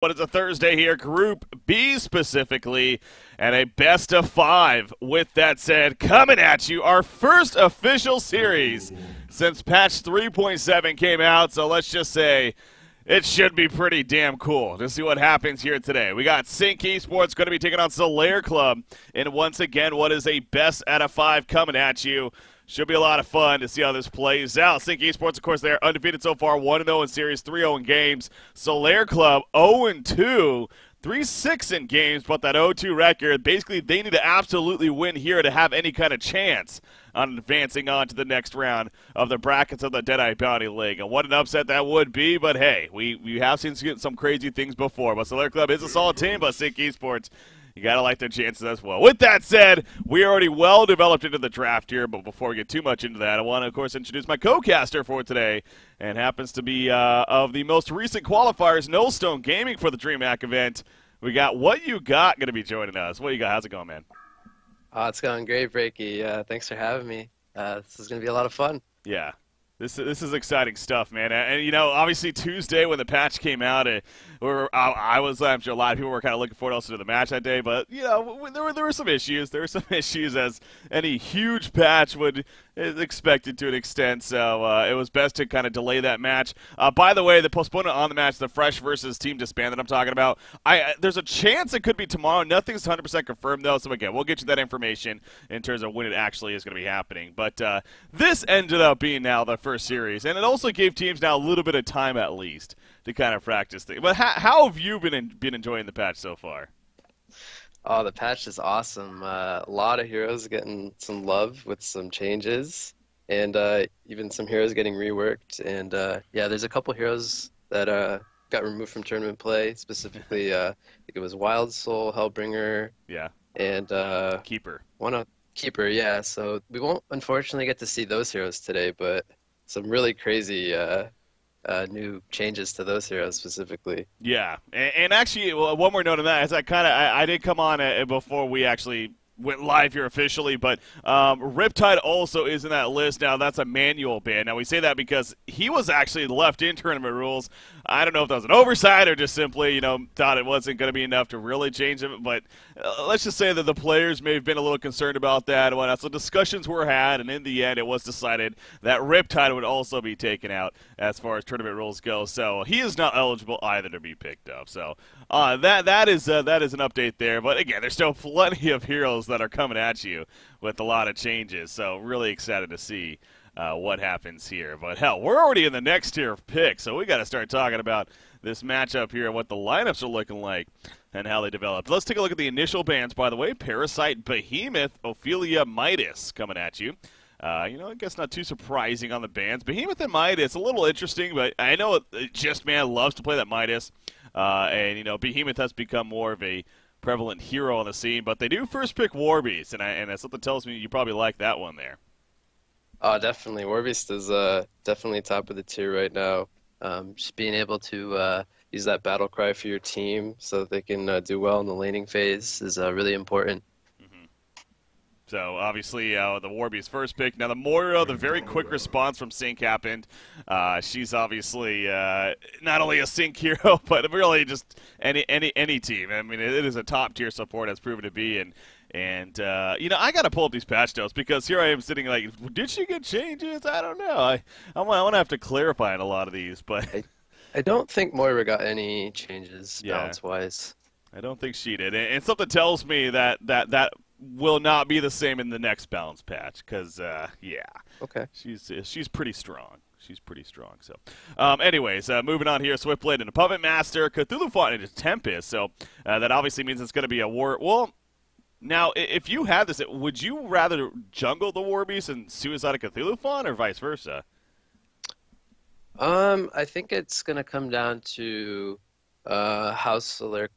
But it's a Thursday here, Group B specifically, and a best of five. With that said, coming at you, our first official series since patch 3.7 came out, so let's just say it should be pretty damn cool to see what happens here today. We got SolC Esports going to be taking on SolC Club, and once again, what is a best out of five coming at you. Should be a lot of fun to see how this plays out. SolC Esports, of course, they're undefeated so far, 1-0 in series, 3-0 in games. SolC Club, 0-2, 3-6 in games, but that 0-2 record, basically they need to absolutely win here to have any kind of chance on advancing on to the next round of the brackets of the Deadeye Bounty League. And what an upset that would be, but hey, we have seen some crazy things before. But SolC Club is a solid team, but SolC Esports, you got to like their chances as well. With that said, we are already well developed into the draft here, but before we get too much into that, I want to, of course, introduce my co-caster for today, and happens to be of the most recent qualifiers, Nullstone Gaming for the DreamHack event. We got What You Got going to be joining us. What you got? How's it going, man? It's going great, Breaky. Thanks for having me. This is going to be a lot of fun. Yeah. This is exciting stuff, man. And you know, obviously Tuesday when the patch came out, I'm sure a lot of people were kind of looking forward also to the match that day. But you know, there were some issues. There were some issues, as any huge patch is expected to an extent. So it was best to kind of delay that match. By the way, the postponement on the match, the Fresh versus Team Disband that I'm talking about, there's a chance it could be tomorrow. Nothing's 100% confirmed though. So again, we'll get you that information in terms of when it actually is going to be happening. But this ended up being now the first series, and it also gave teams now a little bit of time at least to kind of practice things. But how have you been enjoying the patch so far? Oh, the patch is awesome. A lot of heroes getting some love with some changes, and even some heroes getting reworked. And yeah, there's a couple heroes that got removed from tournament play. Specifically, I think it was Wild Soul, Hellbringer, yeah, and Keeper. Keeper, yeah. So we won't unfortunately get to see those heroes today, but some really crazy new changes to those heroes specifically. Yeah, and actually, well, one more note on that is I did come on before we actually went live here officially, but Riptide also is in that list now. That's a manual ban. Now we say that because he was actually left in tournament rules. I don't know if that was an oversight or just simply, you know, thought it wasn't going to be enough to really change it. But let's just say that the players may have been a little concerned about that and whatnot. So discussions were had, and in the end, it was decided that Riptide would also be taken out as far as tournament rules go. So he is not eligible either to be picked up. So that is an update there. But again, there's still plenty of heroes that are coming at you with a lot of changes. So really excited to see what happens here. But hell, we're already in the next tier of picks, so we got to start talking about this matchup here and what the lineups are looking like and how they developed. Let's take a look at the initial bans, by the way. Parasite, Behemoth, Ophelia, Midas coming at you. You know, I guess not too surprising on the bans. Behemoth and Midas, a little interesting, but I know Just Man loves to play that Midas. And, you know, Behemoth has become more of a prevalent hero on the scene, but they do first pick Warbeast, and something tells me you probably like that one there. Oh, definitely. Warbeast is definitely top of the tier right now. Just being able to use that battle cry for your team so that they can do well in the laning phase is really important. So, obviously, the Warbeast first pick. Now, the Moira, the very quick response from SolC happened. She's obviously not only a SolC hero, but really just any team. I mean, it is a top-tier support, as proven to be. And you know, I got to pull up these patch notes because here I am sitting like, did she get changes? I don't know. I want to have to clarify in a lot of these. But I don't think Moira got any changes balance-wise. I don't think she did. And something tells me that will not be the same in the next balance patch because, yeah. Okay. She's pretty strong. She's pretty strong. So, anyways, moving on here, Swiftblade and a Puppet Master, Cthulhu fought into Tempest. So that obviously means it's going to be a war. Well, now, if you had this, would you rather jungle the Warbeast and Suicide a Cthulhu Fawn or vice versa? I think it's going to come down to how SolC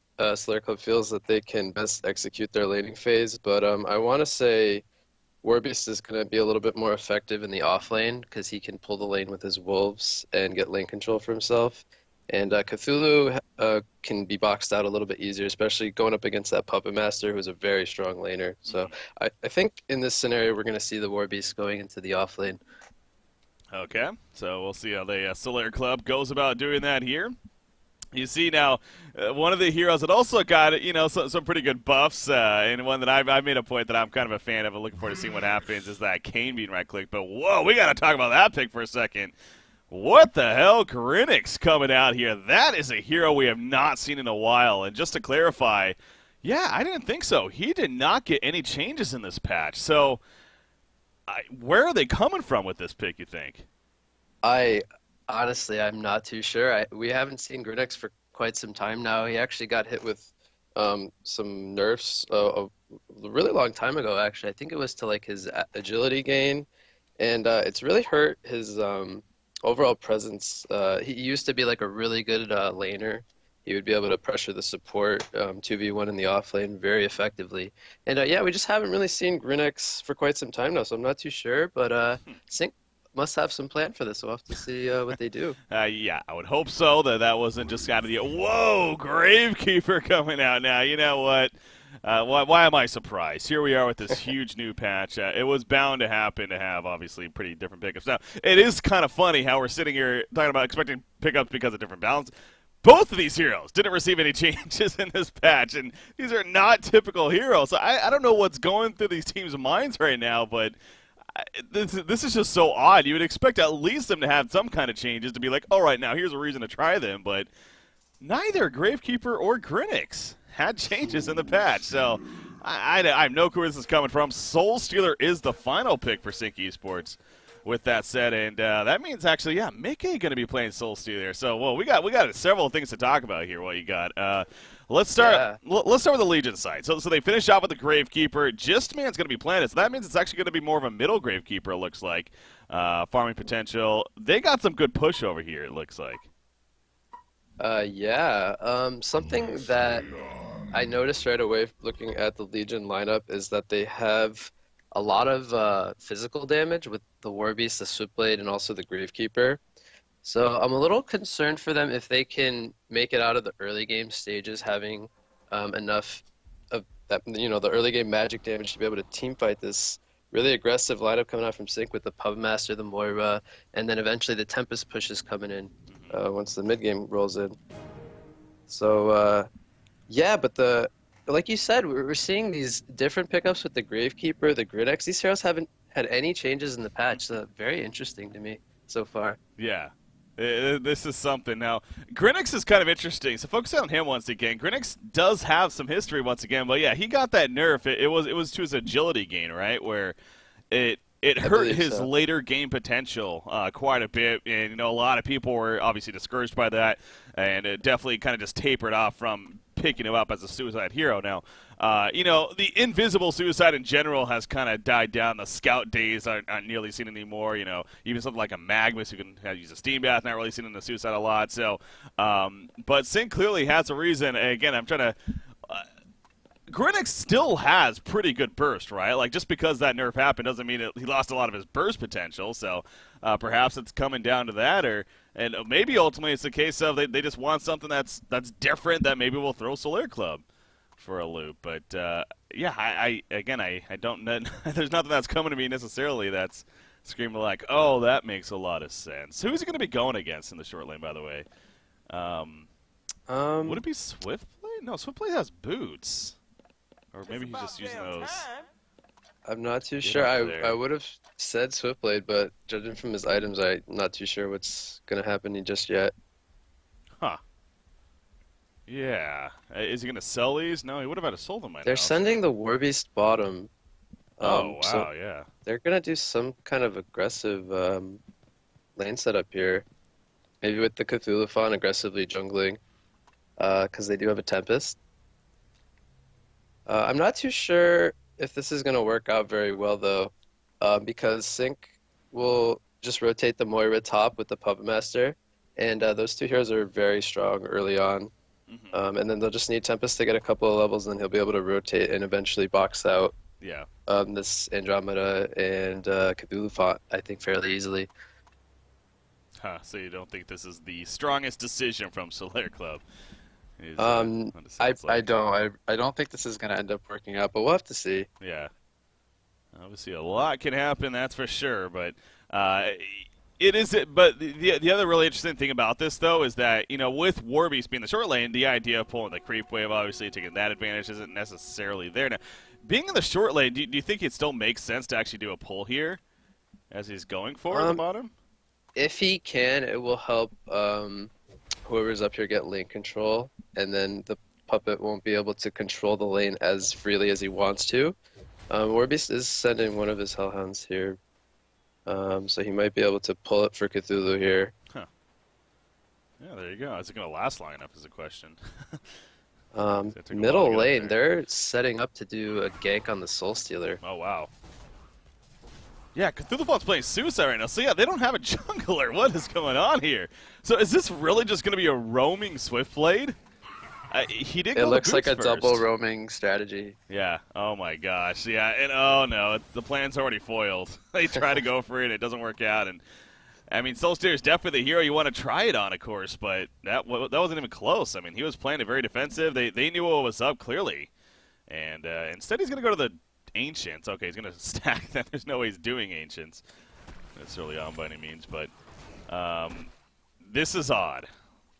Club feels that they can best execute their laning phase, but I want to say Warbeast is going to be a little bit more effective in the off lane because he can pull the lane with his wolves and get lane control for himself. And Cthulhu can be boxed out a little bit easier, especially going up against that Puppet Master, who's a very strong laner. So I think in this scenario, we're going to see the Warbeast going into the off lane. Okay, so we'll see how the SolC Club goes about doing that here. You see now, one of the heroes that also got some pretty good buffs, and one that I made a point that I'm kind of a fan of and looking forward to seeing what happens is that Kane being right click. But whoa, we got to talk about that pick for a second. What the hell, Grinix coming out here? That is a hero we have not seen in a while. And just to clarify, yeah, I didn't think so. He did not get any changes in this patch. So, where are they coming from with this pick? You think? I honestly, I'm not too sure. We haven't seen Grinix for quite some time now. He actually got hit with some nerfs a really long time ago, actually. I think it was to like his agility gain, and it's really hurt his overall presence. He used to be like a really good laner. He would be able to pressure the support 2v1 in the off lane very effectively. And yeah, we just haven't really seen Grinix for quite some time now, so I'm not too sure. But Sync must have some plan for this. We'll have to see what they do. Yeah, I would hope so. That wasn't just kind of the whoa, Gravekeeper coming out now. You know what? Why am I surprised? Here we are with this huge new patch. It was bound to happen to have, obviously, pretty different pickups. Now, it is kind of funny how we're sitting here talking about expecting pickups because of different balance. Both of these heroes didn't receive any changes in this patch, and these are not typical heroes. So I don't know what's going through these teams' minds right now, but this is just so odd. You would expect at least them to have some kind of changes to be like, all right, now here's a reason to try them, but neither Gravekeeper or Grinix had changes in the patch, so I have no clue where this is coming from. Soul Stealer is the final pick for Sync Esports. With that said, and that means actually, yeah, Mickey going to be playing Soul Stealer. So, well, we got several things to talk about here. What you got? Let's start. Yeah. Let's start with the Legion side. So they finish off with the Gravekeeper. Justman's going to be playing it, so that means it's actually going to be more of a middle Gravekeeper. It looks like farming potential. They got some good push over here. It looks like. Yeah. Something that I noticed right away looking at the Legion lineup is that they have a lot of physical damage with the Warbeast, the Switchblade, and also the Gravekeeper. So I'm a little concerned for them if they can make it out of the early game stages, having enough of that, the early game magic damage to be able to team fight this really aggressive lineup coming out from Sync with the Pub Master, the Moira, and then eventually the Tempest pushes coming in once the mid game rolls in. So yeah, but like you said, we're seeing these different pickups with the Gravekeeper, the Grinix. These heroes haven't had any changes in the patch, so very interesting to me so far. Yeah. This is something. Now, Grinix is kind of interesting, so focus on him once again. Grinix does have some history once again, but yeah, he got that nerf. It was to his agility gain, right, where it hurt his later game potential quite a bit, and a lot of people were obviously discouraged by that, and it definitely kind of just tapered off from picking him up as a suicide hero. Now, the invisible suicide in general has kind of died down. The scout days aren't nearly seen anymore. Even something like a Magnus who can use a steam bath, not really seen in the suicide a lot. So, but Sync clearly has a reason. And again, I'm trying to. Grinix still has pretty good burst, right? Like, just because that nerf happened doesn't mean he lost a lot of his burst potential. So perhaps it's coming down to that, and maybe ultimately it's the case of they just want something that's different that maybe will throw Solar Club for a loop. But yeah, I don't know. There's nothing that's coming to me necessarily that's screaming like, oh, that makes a lot of sense. Who's he going to be going against in the short lane, by the way? Would it be Swiftblade? No, Swiftblade has boots. Or maybe he's just using those. I'm not too sure. I would have said Swiftblade, but judging from his items, I'm not too sure what's going to happen just yet. Huh. Yeah. Is he going to sell these? No, he would have had to sold them by now. They're sending the Warbeast bottom. Oh, wow, so yeah. They're going to do some kind of aggressive lane setup here. Maybe with the Cthulhu Fawn aggressively jungling, because they do have a Tempest. I'm not too sure if this is going to work out very well, though, because Sync will just rotate the Moira top with the Puppet Master, and those two heroes are very strong early on. Mm-hmm. And then they'll just need Tempest to get a couple of levels, and then he'll be able to rotate and eventually box out this Andromeda and Cthulhu Font, I think, fairly easily. Huh, so you don't think this is the strongest decision from Solar Club? I don't think this is going to end up working out, but we'll have to see. Yeah. Obviously, a lot can happen, that's for sure. But It is, but the other really interesting thing about this though is that with Warbeast being the short lane, the idea of pulling the creep wave, obviously taking that advantage, isn't necessarily there. Now, being in the short lane, do you think it still makes sense to actually do a pull here, as he's going for at the bottom? If he can, it will help whoever's up here get lane control, and then the puppet won't be able to control the lane as freely as he wants to. Warbeast is sending one of his Hellhounds here. So he might be able to pull it for Cthulhu here. Huh. Yeah, there you go. Is it going to last long enough is a question. Middle lane, they're setting up to do a gank on the Soul Stealer. Oh, wow. Yeah, Cthulhu Fawn's playing Suicide right now. So, yeah, they don't have a jungler. What is going on here? So, is this really just going to be a roaming Swiftblade? He did. It looks like a first. double roaming strategy. Yeah. Oh my gosh. Yeah. And oh no, the plan's already foiled. They try to go for it, it doesn't work out. And I mean, SolC is definitely the hero you want to try it on, of course, but that wasn't even close. I mean, he was playing it very defensive. They knew what was up clearly, and instead he's gonna go to the Ancients. Okay, he's gonna stack that. There's no way he's doing Ancients necessarily on by any means, but this is odd.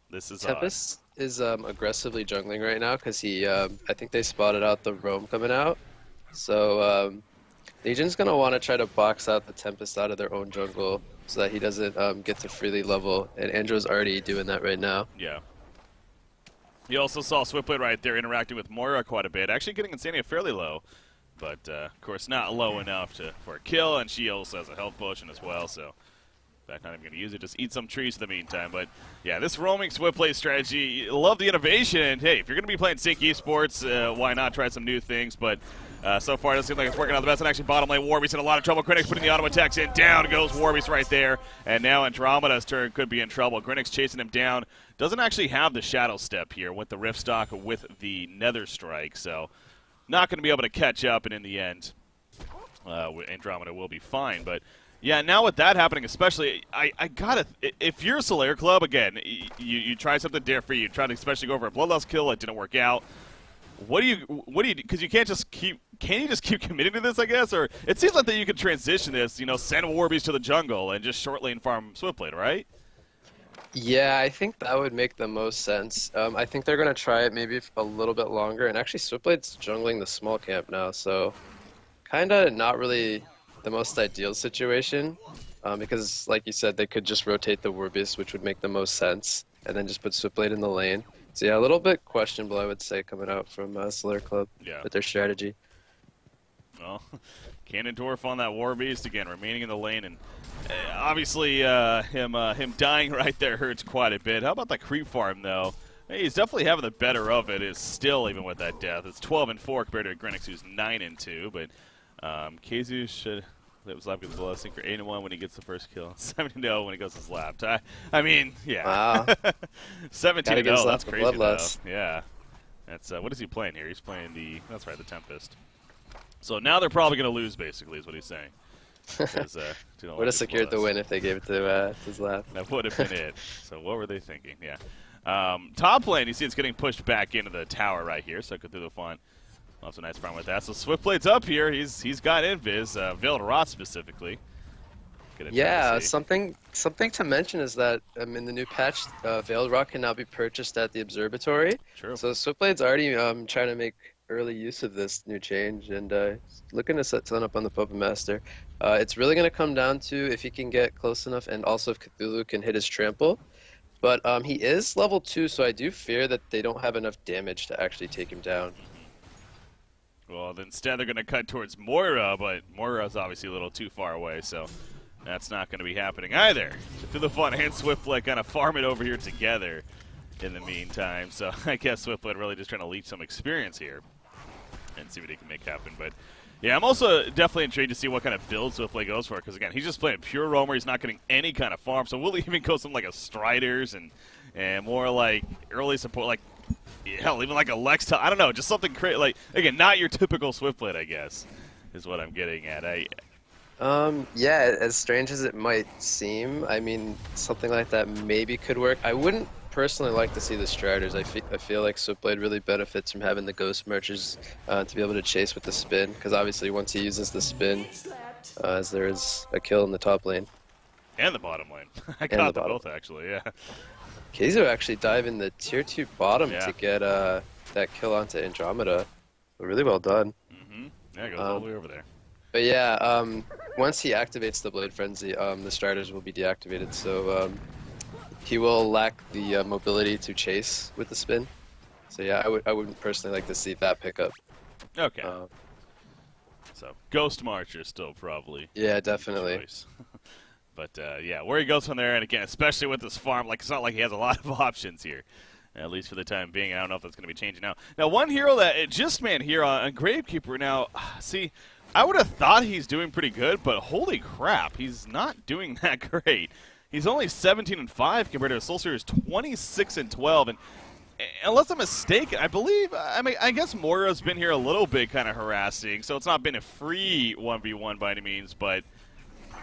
This is Tempest is aggressively jungling right now because he, I think they spotted out the roam coming out. So Legion's going to want to try to box out the Tempest out of their own jungle so that he doesn't get to freely level. And Andrew's already doing that right now. Yeah. You also saw Swiftblade right there interacting with Moira quite a bit, actually getting Insania fairly low. But, of course, not low enough for a kill, and she also has a health potion as well, so... In fact, not even going to use it, just eat some trees in the meantime. But, yeah, this roaming Swiftblade strategy, love the innovation. And, hey, if you're going to be playing Sync Esports, why not try some new things? But so far, it doesn't seem like it's working out the best. And actually, bottom lane, Warbeast in a lot of trouble. Critics putting the auto attacks in. Down goes Warbeast right there. And now Andromeda's turn could be in trouble. Grinix chasing him down. Doesn't actually have the Shadow Step here with the Rift Stock with the Nether Strike. So, not going to be able to catch up. And in the end, Andromeda will be fine. But... yeah, now with that happening, especially, I gotta. If you're a Solaire Club, again, you try something different. You try to especially go for a Bloodlust kill. It didn't work out. What do you? Because you can't just keep. Can you just keep committing to this? I guess, or it seems like that you could transition this. Send Warbeast to the jungle and just short lane farm Swiftblade, right? Yeah, I think that would make the most sense. I think they're gonna try it maybe a little bit longer. And actually, Swiftblade's jungling the small camp now, so kind of not really the most ideal situation, because like you said, they could just rotate the Warbeast, which would make the most sense, and then just put Swiftblade in the lane. So yeah, a little bit questionable, I would say, coming out from Solaire Club with their strategy. Well, Ganondorf on that Warbeast again, remaining in the lane, and obviously him dying right there hurts quite a bit. How about the creep farm though? Hey, he's definitely having the better of it. Is still even with that death. It's 12-4 compared to Grinix, who's 9-2, but. KZU should live his life with the blessing for 8-1 when he gets the first kill, 7-0 when he goes his lap. I mean, yeah. Wow. 17-0, that's crazy though. Yeah. That's what is he playing here? He's playing that's right, the Tempest. So now they're probably going to lose, basically, is what he's saying. Would have secured the win if they gave it to his lap. That would have been it. So what were they thinking? Yeah. Top lane, you see it's getting pushed back into the tower right here, so Cthulhu Fawn. Lots of nice farm with that. So Swiftblade's up here. He's got Invis, Veiled Rot specifically. Yeah, something to mention is that in the new patch, Veiled Rot can now be purchased at the observatory. True. So Swiftblade's already trying to make early use of this new change and looking to set something up on the Puppet Master. It's really going to come down to if he can get close enough and also if Cthulhu can hit his trample. But he is level 2, so I do fear that they don't have enough damage to actually take him down. Well, instead they're going to cut towards Moira, but Moira's obviously a little too far away, so that's not going to be happening either. Cthulhu Fawn and Swiftblade kind of farm it over here together in the meantime, so I guess Swiftblade really just trying to leech some experience here and see what he can make happen. But yeah, I'm also definitely intrigued to see what kind of build Swiftblade goes for, because again, he's just playing pure roamer. He's not getting any kind of farm, so will he even go something like a Striders and more like early support, like hell, even like a Lex, I don't know, just something crazy. Like, again, not your typical Swiftblade, I guess, is what I'm getting at. Yeah, as strange as it might seem, I mean, something like that maybe could work. I wouldn't personally like to see the Striders. I feel like Swiftblade really benefits from having the Ghost Merchers to be able to chase with the spin, because obviously once he uses the spin, as there is a kill in the top lane. And the bottom lane. I And the caught them bottom. both, actually, yeah. Kaizo actually dive in the tier 2 bottom Yeah. to get that kill onto Andromeda. Really well done. Yeah, it goes all the way over there. But yeah, once he activates the Blade Frenzy, the starters will be deactivated, so he will lack the mobility to chase with the spin. So yeah, I would personally like to see that pickup. Okay. So Ghost Marcher still probably. Yeah, definitely. Choice. But yeah, where he goes from there, and again, especially with this farm, like it's not like he has a lot of options here, at least for the time being. I don't know if that's going to be changing now. Now, one hero that just man here on Gravekeeper. Now, see, I would have thought he's doing pretty good, but holy crap, he's not doing that great. He's only 17-5 compared to a SolC's 26-12, and unless I'm mistaken, I believe, I guess Moira's been here a little bit kind of harassing, so it's not been a free 1v1 by any means, but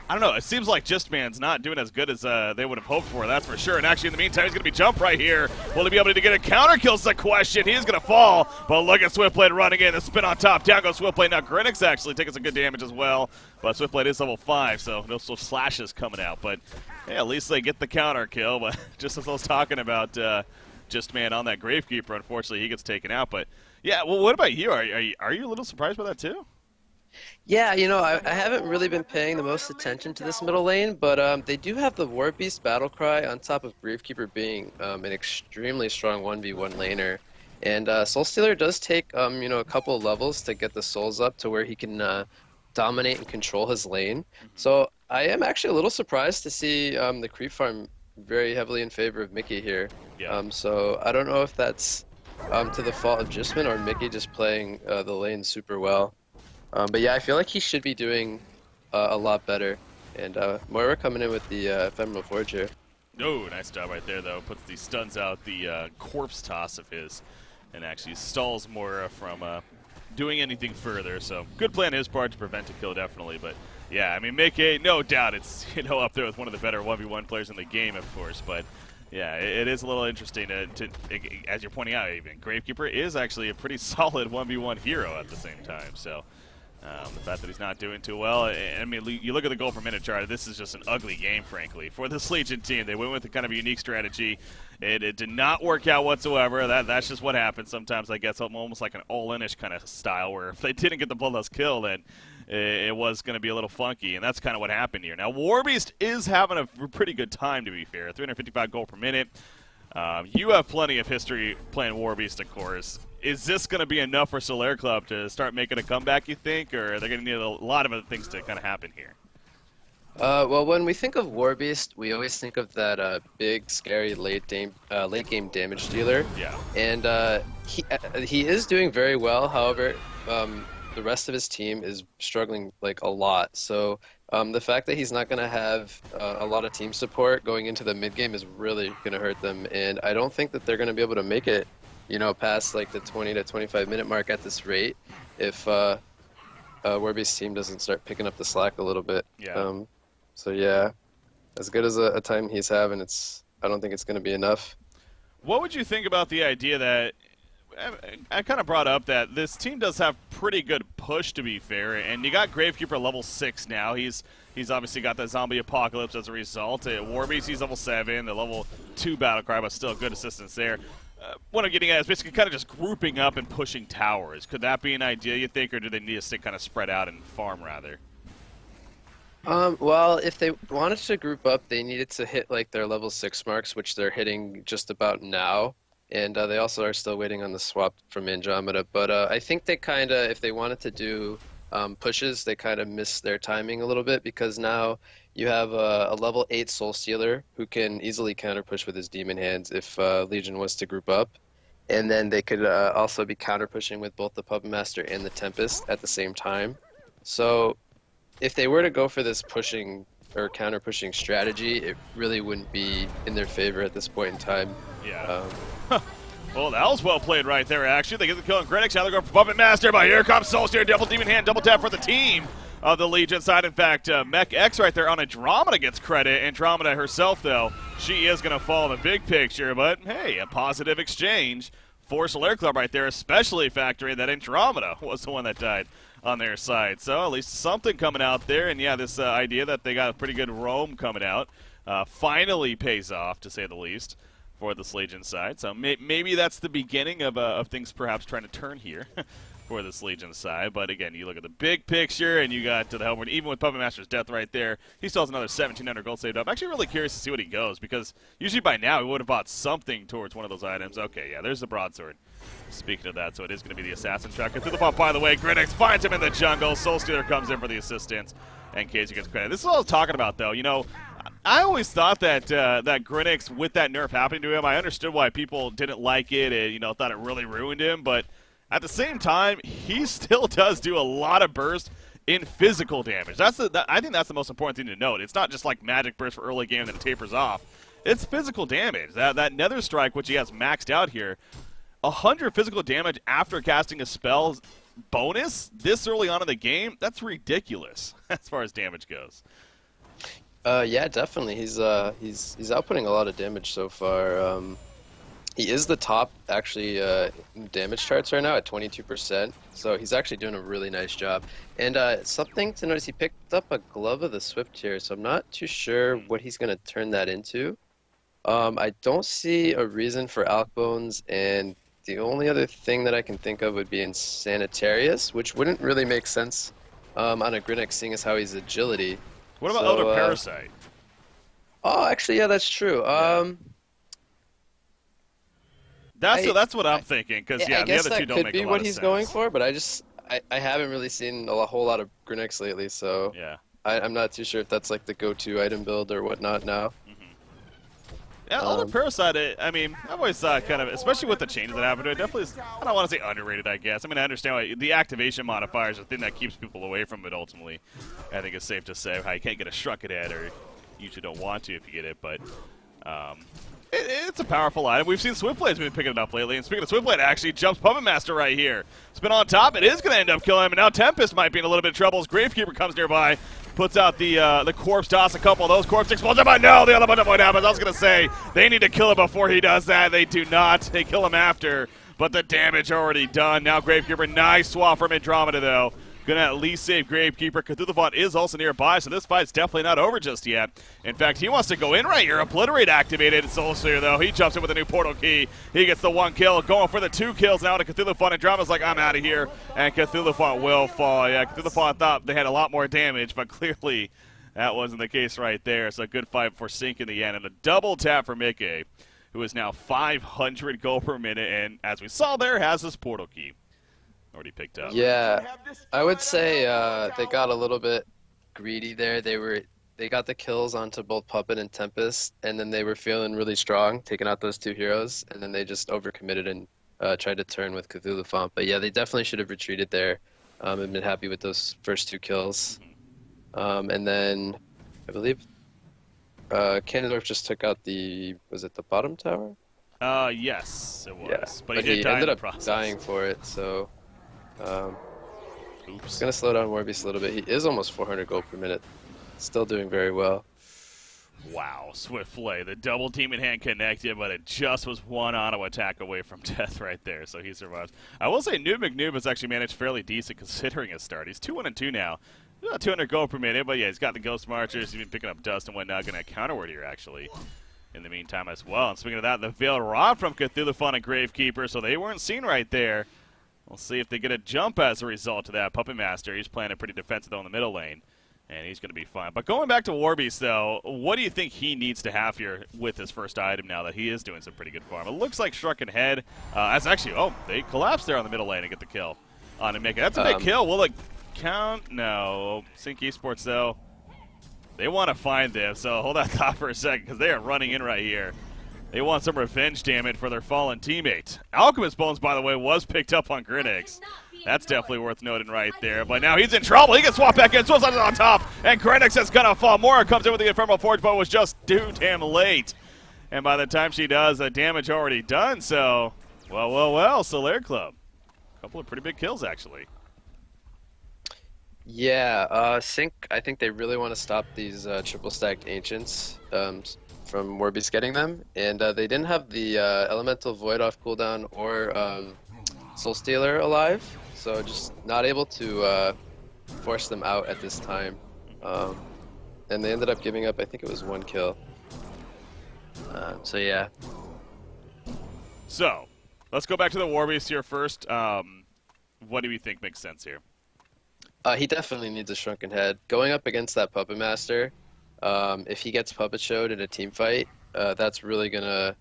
I don't know, it seems like Just Man's not doing as good as they would have hoped for, that's for sure. And actually, in the meantime, he's going to be jump right here. Will he be able to get a counter kill is the question. He's going to fall, but look at Swiftblade running in. The spin on top. Down goes Swiftblade. Now, Grinix actually taking some good damage as well, but Swiftblade is level 5, so no slashes coming out. But, yeah, at least they get the counter kill. But just as I was talking about Just Man on that Gravekeeper, unfortunately, he gets taken out. But, yeah, well, what about you? Are you a little surprised by that, too? Yeah, you know, I haven't really been paying the most attention to this middle lane, but they do have the War Beast Battlecry on top of Gravekeeper being an extremely strong 1v1 laner. And SolStealer does take, you know, a couple of levels to get the souls up to where he can dominate and control his lane. So I am actually a little surprised to see the creep farm very heavily in favor of Mickey here. Yeah. So I don't know if that's to the fault of Jismin or Mickey just playing the lane super well. But yeah, I feel like he should be doing a lot better. And Moira coming in with the Ephemeral Forge here. Oh, nice job right there, though. Puts the stuns out, the corpse toss of his, and actually stalls Moira from doing anything further. So good play on his part to prevent a kill, definitely. But yeah, I mean, Mickey, no doubt, it's up there with one of the better 1v1 players in the game, of course. But yeah, it is a little interesting to as you're pointing out, even Gravekeeper is actually a pretty solid 1v1 hero at the same time. So. The fact that he's not doing too well, I mean, you look at the goal per minute chart, this is just an ugly game, frankly, for this Legion team. They went with a kind of a unique strategy. It did not work out whatsoever. That's just what happens sometimes, I guess, almost like an all-in-ish kind of style, where if they didn't get the Bloodlust kill, then it was going to be a little funky, and that's kind of what happened here. Now, Warbeast is having a pretty good time, to be fair, 355 gold per minute. You have plenty of history playing Warbeast, of course. Is this going to be enough for Solaire Club to start making a comeback, you think, or are they going to need a lot of other things to kind of happen here? Well, when we think of Warbeast, we always think of that big, scary late game damage dealer. Yeah. And he is doing very well. However, the rest of his team is struggling like a lot. So the fact that he's not going to have a lot of team support going into the mid game is really going to hurt them. And I don't think that they're going to be able to make it, past like the 20 to 25 minute mark at this rate if Warbeast's team doesn't start picking up the slack a little bit. Yeah. So yeah, as good as a time he's having, I don't think it's going to be enough. What would you think about the idea that I kind of brought up that this team does have pretty good push, to be fair, and you got Gravekeeper level 6 now. He's obviously got that zombie apocalypse as a result. Warbeast, he's level 7, the level 2 Battlecry, but still good assistance there. What I'm getting at is basically kind of just grouping up and pushing towers. Could that be an idea, you think, or do they need to stay kind of spread out and farm, rather? Well, if they wanted to group up, they needed to hit like their level 6 marks, which they're hitting just about now. And they also are still waiting on the swap from Andromeda. But I think they kind of, if they wanted to do pushes, they kind of missed their timing a little bit, because now you have a level 8 Soul Stealer who can easily counter push with his Demon Hands if Legion was to group up. And then they could also be counter pushing with both the Puppet Master and the Tempest at the same time. So if they were to go for this pushing or counter pushing strategy, it really wouldn't be in their favor at this point in time. Yeah. Well, that was well played right there, actually. They get the kill on Grinix. Now they're going for Puppet Master, but here comes SolC, double Demon Hand, double tap for the team of the Legion side. In fact, Mech X right there on Andromeda gets credit. Andromeda herself, though, she is going to fall in the big picture, but hey, a positive exchange for Solaire Club right there, especially factoring that Andromeda was the one that died on their side. So at least something coming out there. And yeah, this idea that they got a pretty good roam coming out finally pays off, to say the least, for this Legion side. So maybe that's the beginning of things perhaps trying to turn here for this Legion side. But again, you look at the big picture, and you got to the Helmut. Even with Puppet Master's death right there, he still has another 1,700 gold saved up. Actually, really curious to see what he goes, because usually by now he would have bought something towards one of those items. Okay, yeah, there's the broadsword. Speaking of that, so it is going to be the assassin shot. Through the pump, by the way, Grinix finds him in the jungle. SolC comes in for the assistance, and KZ gets credit. This is what I was talking about, though. You know, I always thought that that Grinix, with that nerf happening to him, I understood why people didn't like it and, you know, thought it really ruined him. But at the same time, he still does do a lot of burst in physical damage. I think that's the most important thing to note. It's not just like magic burst for early game and then it tapers off. It's physical damage. That Nether Strike, which he has maxed out here, 100 physical damage after casting a spell bonus this early on in the game, that's ridiculous as far as damage goes. Yeah, definitely. He's outputting a lot of damage so far. He is the top, actually, damage charts right now at 22%, so he's actually doing a really nice job. And something to notice, he picked up a Glove of the Swift here, so I'm not too sure what he's going to turn that into. I don't see a reason for Alk Bones, and the only other thing that I can think of would be Insanitarius, which wouldn't really make sense on a Grinix, seeing as how he's agility. What about Elder Parasite? Oh, actually, yeah, that's true. That's what I'm thinking, because I the guess other two don't make a lot of sense. that could be what he's going for, but I haven't really seen a whole lot of Grinix lately, so yeah. I'm not too sure if that's like the go-to item build or whatnot now. Yeah, Elder Parasite, I mean, I've always thought kind of, especially with the changes that happened to it, definitely is, I don't want to say underrated, I guess. I mean, I understand why the activation modifier is the thing that keeps people away from it ultimately. I think it's safe to say how you can't get a Shrunken Head, or you usually don't want to if you get it, but it's a powerful item. We've seen Swiftblade's been picking it up lately, and speaking of Swiftblade, actually jumps Puppet Master right here. Spin on top, it is going to end up killing him, and now Tempest might be in a little bit of trouble as Gravekeeper comes nearby. Puts out the corpse toss, a couple of those corpse explosions, but no, the other bunch of what happens. I was going to say, they need to kill him before he does that. They do not. They kill him after, but the damage already done. Now Gravekeeper, nice swap from Andromeda, though. Gonna at least save Gravekeeper. Cthulhu is also nearby, so this fight's definitely not over just yet. In fact, he wants to go in right here. Obliterate activated. SolC, though, he jumps in with a new portal key. He gets the 1 kill, going for the 2 kills now to Cthulhu. Andromeda's like, I'm out of here, and Cthulhu will fall. Yeah, Cthulhu thought they had a lot more damage, but clearly that wasn't the case right there. So a good fight for Sync in the end, and a double tap for Mickey, who is now 500 gold per minute, and as we saw there, has this portal key already picked up. Yeah, I would say they got a little bit greedy there. They got the kills onto both Puppet and Tempest, and then they were feeling really strong, taking out those 2 heroes, and then they just overcommitted and tried to turn with Cthulhu Font. But yeah, they definitely should have retreated there and been happy with those first 2 kills. And then I believe Cannondorf just took out was it the bottom tower? Yes, it was. Yeah. But he did die ended in the up process. dying for it, so Oops. it's going to slow down Morbius a little bit. He is almost 400 gold per minute. Still doing very well. Wow, swift play. The double team in hand connected, but it just was one auto attack away from death right there, so he survives. I will say Noob McNoob has actually managed fairly decent considering his start. He's 2-1-2 now. About 200 gold per minute, but yeah, he's got the Ghost Marchers. He's been picking up dust and whatnot. Going to counterward here, actually, in the meantime as well. And speaking of that, the Veiled Rod from Cthulhu and Gravekeeper, so they weren't seen right there. We'll see if they get a jump as a result of that. Puppet Master, he's playing it pretty defensive, though, in the middle lane, and he's going to be fine. But going back to Warbeast, though, what do you think he needs to have here with his first item now that he is doing some pretty good farm? It looks like Shrunken Head. That's actually, they collapsed there on the middle lane and get the kill on Emeka. That's a big kill. Will it count? No. Sync Esports, though, they want to find this, so hold that thought for a second because they are running in right here. They want some revenge damage for their fallen teammate. Alchemist Bones, by the way, was picked up on Grinix. That's definitely worth noting right there. But now he's in trouble. He gets swapped back in. Suicide is on top. And Grinix is going to fall. Mora comes in with the Infernal Forge, but was just too damn late. And by the time she does, the damage already done. So, well, Solaire Club. A couple of pretty big kills, actually. Yeah, Sync, I think they really want to stop these triple stacked Ancients from Warbeast getting them, and they didn't have the Elemental Void off cooldown or Soul Stealer alive, so just not able to force them out at this time. And they ended up giving up, I think it was 1 kill. So yeah. So, let's go back to the Warbeast here first. What do we think makes sense here? He definitely needs a shrunken head. Going up against that Puppet Master, if he gets Puppet Showed in a team fight, that's really gonna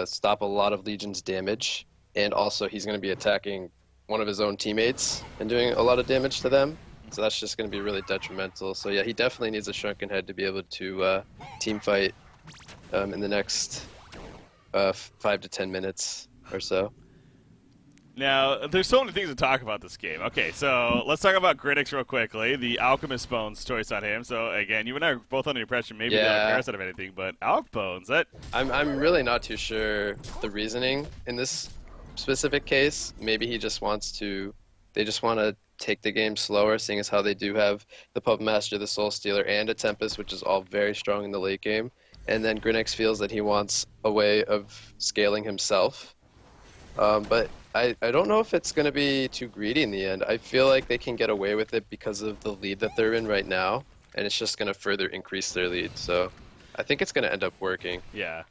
stop a lot of Legion's damage. And also, he's gonna be attacking one of his own teammates and doing a lot of damage to them. So that's just gonna be really detrimental. So yeah, he definitely needs a shrunken head to be able to team fight in the next 5 to 10 minutes or so. Now, there's so many things to talk about this game. Okay, so let's talk about Gridix real quickly. The Alchemist Bones choice on him. So again, you and I are both under the impression maybe they don't parasite of anything, but Alch Bones, that... I'm really not too sure the reasoning in this specific case. Maybe he just wants to... They just want to take the game slower, seeing as how they do have the Puppet Master, the Soul Stealer, and a Tempest, which is all very strong in the late game. And then Grinix feels that he wants a way of scaling himself. But I don't know if it's going to be too greedy in the end. I feel like they can get away with it because of the lead that they're in right now, and it's just going to further increase their lead. So I think it's going to end up working. Yeah.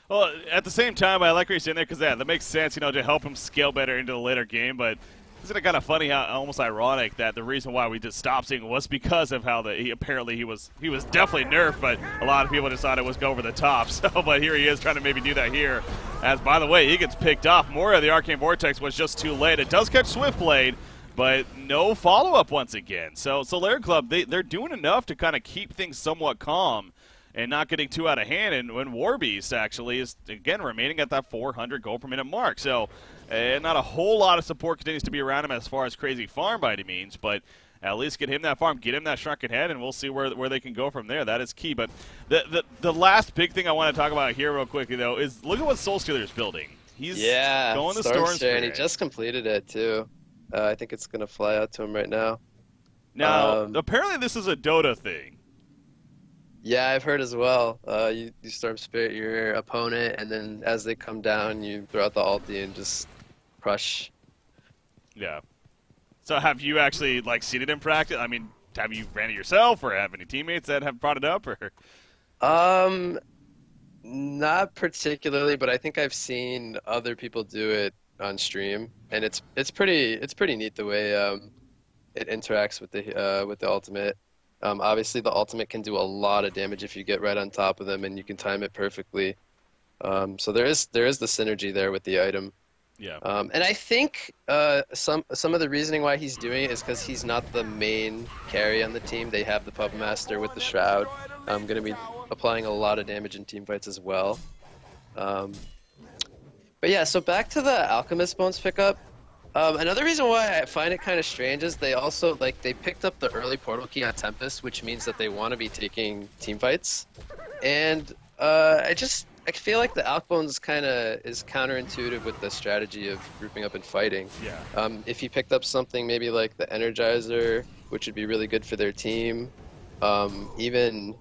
Well, at the same time, I like what you're saying there because that makes sense, to help him scale better into the later game, but isn't it kind of funny, how almost ironic that the reason why we just stopped seeing was because of how apparently he was definitely nerfed, but a lot of people decided it was go over the top. So, but here he is trying to maybe do that here. As by the way, he gets picked off. More of the Arcane Vortex was just too late. It does catch Swiftblade, but no follow up once again. So Lair Club, they're doing enough to kind of keep things somewhat calm and not getting too out of hand. And when Warbeast actually is again remaining at that 400 gold per minute mark. So. Not a whole lot of support continues to be around him as far as crazy farm by any means, but at least get him that farm, get him that shrunken head, and we'll see where they can go from there. That is key. But the last big thing I want to talk about here real quickly, though, is look at what Soul Stealer is building. He's going to Storm Spirit. And he just completed it, too. I think it's going to fly out to him right now. Now, apparently this is a Dota thing. Yeah, I've heard as well. You Storm Spirit your opponent, and then as they come down, you throw out the ulti and just crush. Yeah. So have you actually seen it in practice? I mean, have you ran it yourself, or have any teammates that have brought it up, or? Not particularly, but I think I've seen other people do it on stream, and it's pretty neat the way it interacts with the ultimate. Obviously, the ultimate can do a lot of damage if you get right on top of them, and you can time it perfectly. So there is the synergy there with the item. Yeah. And I think some of the reasoning why he's doing it is because he's not the main carry on the team. They have the Puppet Master with the Shroud. Going to be applying a lot of damage in team fights as well. But yeah, so back to the Alchemist Bones pickup. Another reason why I find it kind of strange is they also they picked up the early portal key on Tempest, which means that they want to be taking team fights, and I feel like the Alch Bones kind of is counterintuitive with the strategy of grouping up and fighting. Yeah. If he picked up something maybe like the Energizer, which would be really good for their team, even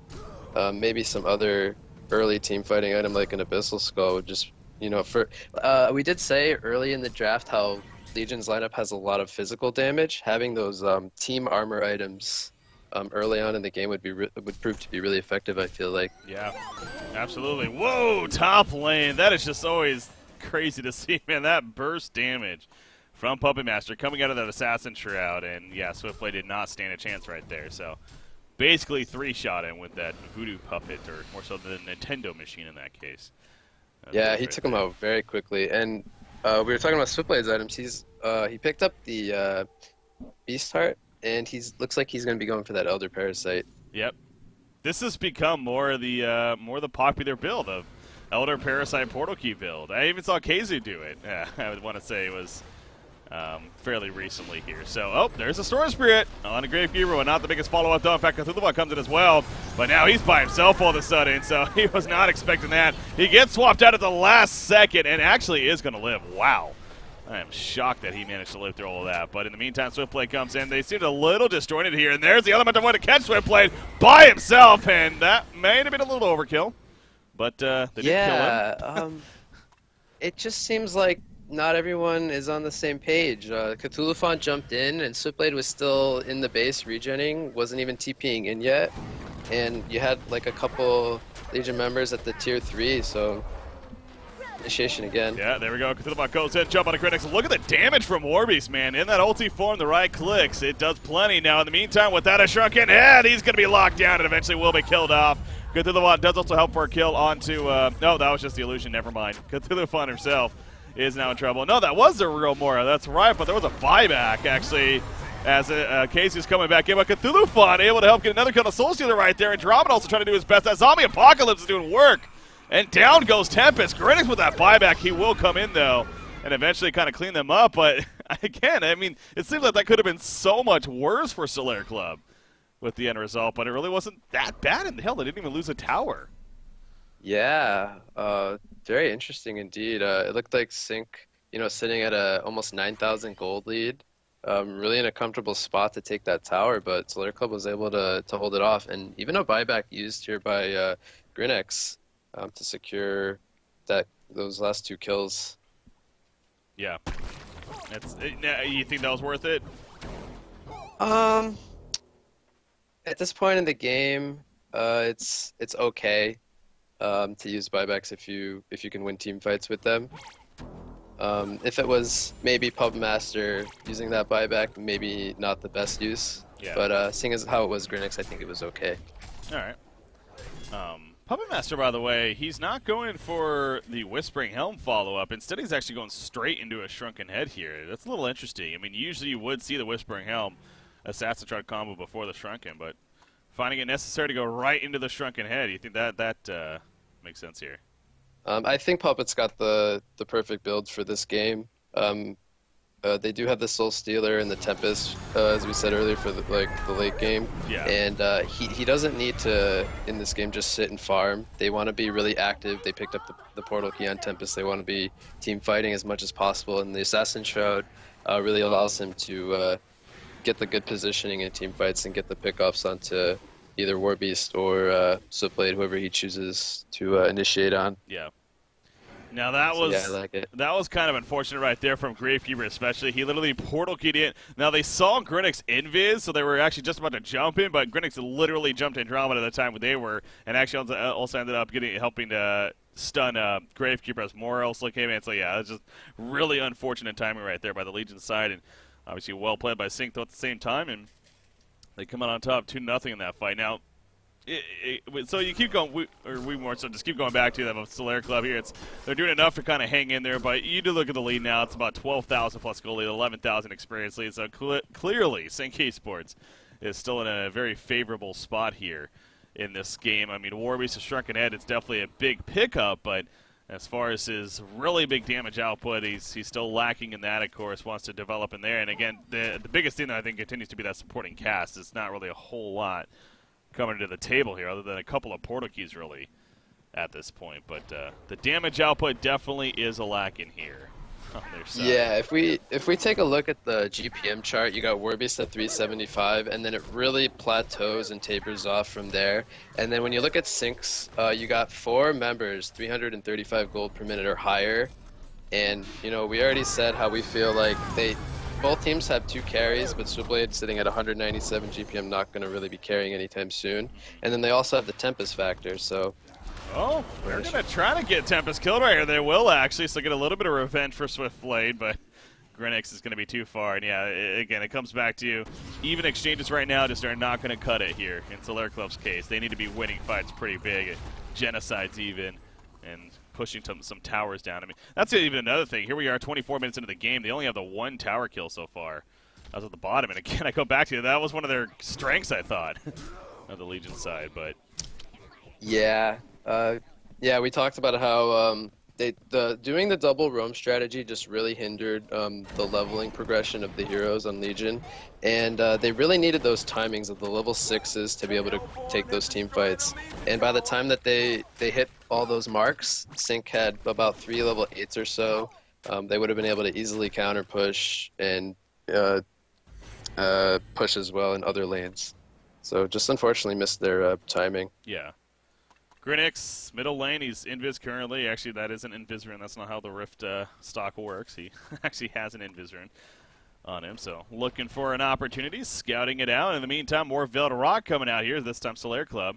maybe some other early team fighting item like an Abyssal Skull would just we did say early in the draft how Legion's lineup has a lot of physical damage. Having those team armor items early on in the game would prove to be really effective, I feel like. Yeah, absolutely. Whoa, top lane. That is just always crazy to see, man. That burst damage from Puppet Master coming out of that Assassin Shroud. And, yeah, Swiftblade did not stand a chance right there. So, basically three-shot him with that Voodoo Puppet, or more so the Nintendo machine in that case. Yeah, he took him out very quickly. And we were talking about Swiftblade's items. He picked up the Beast Heart, and looks like he's going to be going for that Elder Parasite. Yep. This has become more the popular build of Elder Parasite Portal Key build. I even saw KZ do it. I would want to say it was fairly recently here. So, there's a Storm Spirit on a Gravekeeper, but not the biggest follow-up though. In fact, Cthulhu comes in as well, but now he's by himself all of a sudden, so he was not expecting that. He gets swapped out at the last second and actually is going to live. Wow. I am shocked that he managed to live through all of that. But in the meantime, Swiftblade comes in. They seemed a little disjointed here, and there's the element of one to catch Swiftblade by himself, and that may have been a little overkill. But they didn't kill him. It just seems like not everyone is on the same page. Cthulhu jumped in, and Switchblade was still in the base regenning, wasn't even TPing in yet, and you had like a couple Legion members at the tier 3, so initiation again. Yeah, there we go. Cthulhu goes in, jump on a Critics. Look at the damage from Warbeast, man. In that ulti form, the right clicks. It does plenty. Now, in the meantime, without a shrunken head, he's going to be locked down and eventually will be killed off. Cthulhu does also help for a kill onto, no, that was just the illusion, never mind. Cthulhu himself is now in trouble. No, that was the real Mora, that's right, but there was a buyback, actually, as Casey's coming back in. But Cthulhu able to help get another kill to SolC right there, and Andromeda also trying to do his best. That Zombie Apocalypse is doing work. And down goes Tempest. Grinix with that buyback. He will come in, though, and eventually kind of clean them up. But, again, I mean, it seems like that could have been so much worse for Solaire Club with the end result, but it really wasn't that bad. In the hell, they didn't even lose a tower. Yeah, very interesting indeed. It looked like Sync, sitting at a almost 9,000 gold lead, really in a comfortable spot to take that tower, but Solaire Club was able to hold it off, and even a buyback used here by Grinix to secure those last 2 kills. Yeah. You think that was worth it? At this point in the game, it's okay to use buybacks if you can win team fights with them. If it was maybe Puppet Master using that buyback, maybe not the best use. Yeah. But seeing as how it was Grinix, I think it was okay. All right. Puppet Master, by the way, he's not going for the Whispering Helm follow-up. Instead, he's actually going straight into a Shrunken Head here. That's a little interesting. I mean, usually you would see the Whispering Helm Assassin try to combo before the Shrunken, but finding it necessary to go right into the Shrunken Head, you think that makes sense here? I think Puppet's got the perfect build for this game. They do have the Soul Stealer and the Tempest, as we said earlier, for the late game. Yeah. And he doesn't need to, in this game, just sit and farm. They want to be really active. They picked up the Portal Key on Tempest. They want to be team fighting as much as possible. And the Assassin Shroud really allows him to get the good positioning in team fights and get the pickoffs onto either Warbeast or Switchblade, whoever he chooses to initiate on. Yeah. Now that was yeah, I like it. That was kind of unfortunate right there from Gravekeeper especially. He literally portal keyed in. Now they saw Grinix invis, so they were actually just about to jump in, but Grinix literally jumped Andromeda at the time when they were, and actually also ended up helping to stun Gravekeeper as more also came in. So yeah, it's just really unfortunate timing right there by the Legion side, and obviously well played by Sync though at the same time, and they come out on top 2-0 in that fight. Now, so you keep going, just keep going back to them of Solaire Club here. They're doing enough to kind of hang in there, but you do look at the lead now. It's about 12,000 plus goal lead, 11,000 experience lead. So clearly, Sync Esports is still in a very favorable spot here in this game. I mean, Warbeast has Shrunken Head. It's definitely a big pickup, but as far as his really big damage output, he's still lacking in that, of course, wants to develop in there. And again, the biggest thing that I think continues to be that supporting cast. It's not really a whole lot coming to the table here, other than a couple of portal keys, really, at this point. But the damage output definitely is a lack in here on their side. Yeah, if we take a look at the GPM chart, you got Warbeast at 375, and then it really plateaus and tapers off from there. And then when you look at Syncs, you got 4 members, 335 gold per minute or higher. And, we already said how we feel like both teams have 2 carries, but Switchblade sitting at 197 GPM, not going to really be carrying anytime soon. And then they also have the Tempest factor, so... Oh, they're going to try to get Tempest killed right here. They will, actually, so get a little bit of revenge for Switchblade, but Grinix is going to be too far. And, yeah, again, it comes back to even exchanges right now just are not going to cut it here in Solaire Club's case. They need to be winning fights pretty big, genocides even, and pushing some towers down. I mean, that's even another thing. Here we are 24 minutes into the game. They only have the 1 tower kill so far. I was at the bottom, and again, I go back to that was one of their strengths, I thought, of the Legion side. But yeah, we talked about how doing the double roam strategy just really hindered the leveling progression of the heroes on Legion, and they really needed those timings of the level 6s to be able to take those team fights. And by the time that they hit all those marks, Sync had about 3 level 8s or so. They would have been able to easily counter push and push as well in other lanes. So just unfortunately missed their timing. yeah. Grinix, middle lane, he's invis currently. Actually, that isn't invis rune. That's not how the Rift stock works. He actually has an invis rune on him, so looking for an opportunity, scouting it out. In the meantime, more Veiled Rock coming out here, this time SolC Club.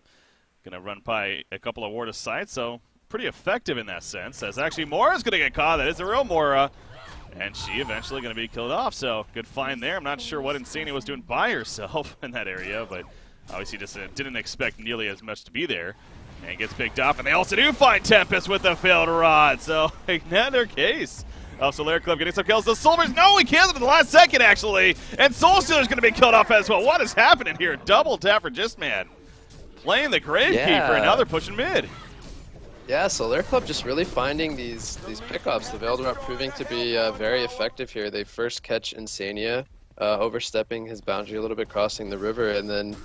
Gonna run by a couple of Ward of Sight, so pretty effective in that sense. As actually Mora's gonna get caught. That is a real Mora. And she eventually gonna be killed off, so good find there. I'm not sure what Insania was doing by herself in that area, but obviously just didn't expect nearly as much to be there. And gets picked off, and they also do find Tempest with the Failed Rod, so another case. SolC Club getting some kills. The Soldiers, no, he kills it in the last second, actually. And SolStealer's going to be killed off as well. What is happening here? Double tap for Justman. Playing the Gravekeeper, and now they're pushing mid. Yeah, SolC Club just really finding these pickups. The Veiled Rock proving to be very effective here. They first catch Insania, overstepping his boundary a little bit, crossing the river, and then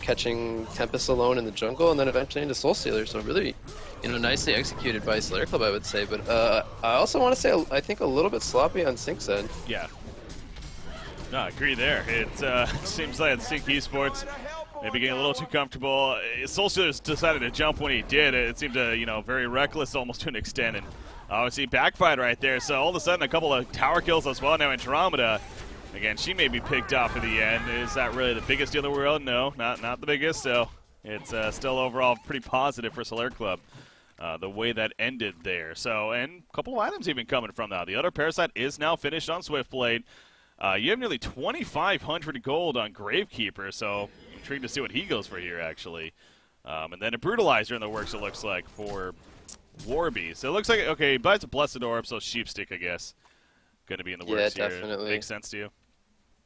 catching Tempest alone in the jungle, and then eventually into SolStealer. So really, nicely executed by SolC Club, I would say. But I also want to say, I think a little bit sloppy on Sync's end. Yeah. No, I agree there. It seems like Sync Esports maybe getting a little too comfortable. SolStealer decided to jump when he did. It seemed to, very reckless almost to an extent, and obviously backfired right there. So all of a sudden, a couple of tower kills as well. Now Andromeda. Again, she may be picked off in the end. Is that really the biggest deal in the world? No, not the biggest. So it's still overall pretty positive for SolC Club, the way that ended there. So, and a couple of items even coming from that. The other Parasite is now finished on Swiftblade. You have nearly 2,500 gold on Gravekeeper, so intrigued to see what he goes for here, actually. And then a Brutalizer in the works, it looks like, for Warby. So it looks like, okay, he buys a Blessed Orb, so Sheepstick, I guess, going to be in the works here. Yeah, definitely. Makes sense to you?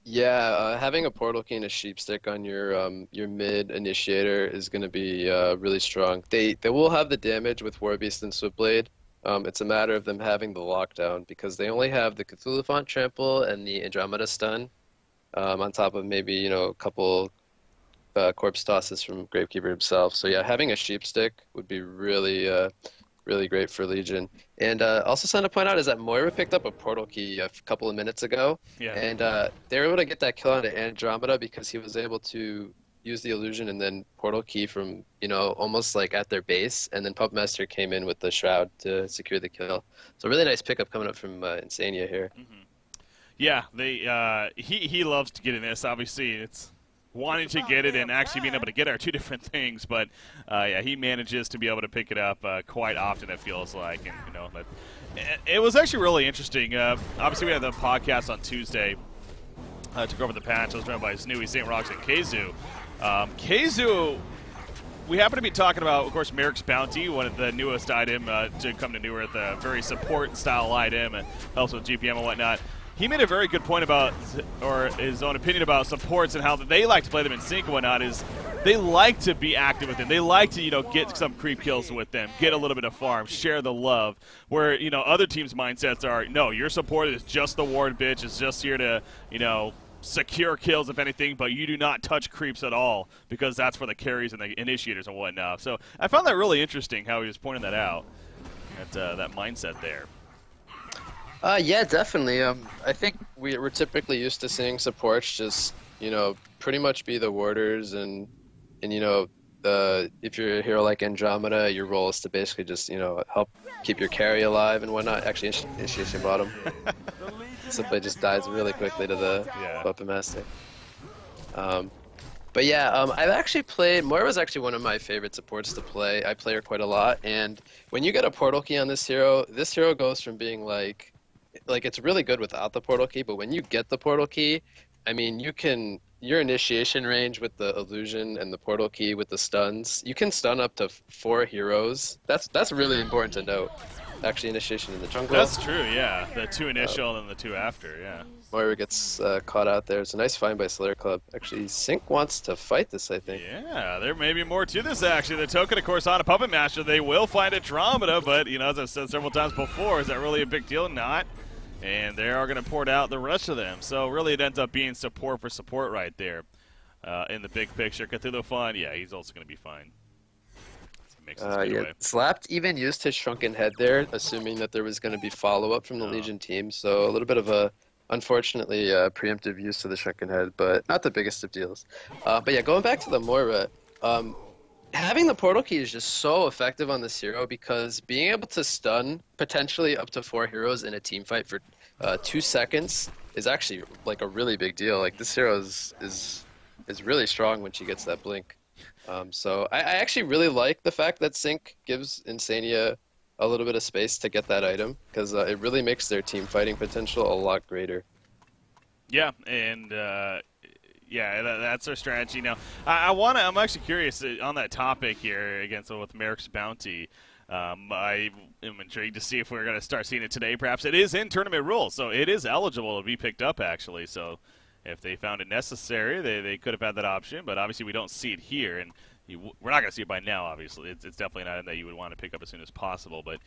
Yeah, having a Portal Key and a Sheepstick on your mid initiator is going to be really strong. They will have the damage with Warbeast and Swiftblade. It's a matter of them having the lockdown because they only have the Cthulhu Font Trample and the Andromeda Stun, on top of maybe a couple corpse tosses from Gravekeeper himself. So yeah, having a Sheepstick would be really really great for Legion. And also something to point out is that Moira picked up a Portal Key a couple of minutes ago. Yeah. And they were able to get that kill onto Andromeda because he was able to use the illusion and then Portal Key from, almost like at their base. And then Puppet Master came in with the Shroud to secure the kill. So really nice pickup coming up from Insania here. Mm-hmm. Yeah, he loves to get in this. Obviously, it's wanting to get it and actually being able to get it are two different things, but yeah, he manages to be able to pick it up quite often, it feels like. And it was actually really interesting. Obviously, we had the podcast on Tuesday to go over the patch. I was joined by Snooey, St. Rocks, and Keizu. Keizu, we happen to be talking about, of course, Merrick's Bounty, one of the newest item to come to New Earth, a very support-style item, and helps with GPM and whatnot. He made a very good point about, or his own opinion about supports and how they like to play them in sync and whatnot, is they like to be active with them. They like to, get some creep kills with them, get a little bit of farm, share the love, where, other teams' mindsets are, no, your support is just the ward bitch, is just here to, secure kills, if anything, but you do not touch creeps at all, because that's for the carries and the initiators and whatnot. So I found that really interesting, how he was pointing that out, that mindset there. Yeah, definitely. I think we're typically used to seeing supports just, pretty much be the warders and if you're a hero like Andromeda, your role is to basically just, help keep your carry alive and whatnot. Actually, Initiation bottom. Simply just dies really quickly to the Puppet Master. But yeah, I've actually played, Moira's actually one of my favorite supports to play. I play her quite a lot, and when you get a Portal Key on this hero goes from being like it's really good without the Portal Key, but when you get the Portal Key, I mean, your initiation range with the illusion and the Portal Key with the stuns, you can stun up to 4 heroes. That's really important to note. Actually, initiation in the jungle. That's true, yeah. The 2 initial and the 2 after, yeah. Moira gets caught out there. It's a nice find by SolC Club. Actually, Sync wants to fight this, I think. Yeah, there may be more to this, actually. The token, of course, on a Puppet Master. They will find Andromeda, but, as I've said several times before, is that really a big deal? Not. And they are going to port out the rest of them. So really it ends up being support for support right there in the big picture. Cthulhu Fun, yeah, he's also going to be fine. Yeah, Slapped even used his Shrunken Head there, assuming that there was going to be follow-up from the Legion team. So a little bit of a, unfortunately, preemptive use of the Shrunken Head, but not the biggest of deals. But yeah, going back to the Moira, having the portal key is just so effective on this hero because being able to stun potentially up to 4 heroes in a team fight for 2 seconds is actually like a really big deal. Like this hero is really strong when she gets that blink. So I actually really like the fact that Sync gives Insania a little bit of space to get that item because it really makes their team fighting potential a lot greater. Yeah, and yeah, that's our strategy. Now, I'm actually curious on that topic here again. So with Merrick's bounty, I am intrigued to see if we're going to start seeing it today. Perhaps it is in tournament rules, so it is eligible to be picked up actually. So if they found it necessary, they could have had that option. But obviously, we don't see it here, and we're not going to see it by now. Obviously, it's definitely not in that you would want to pick up as soon as possible. But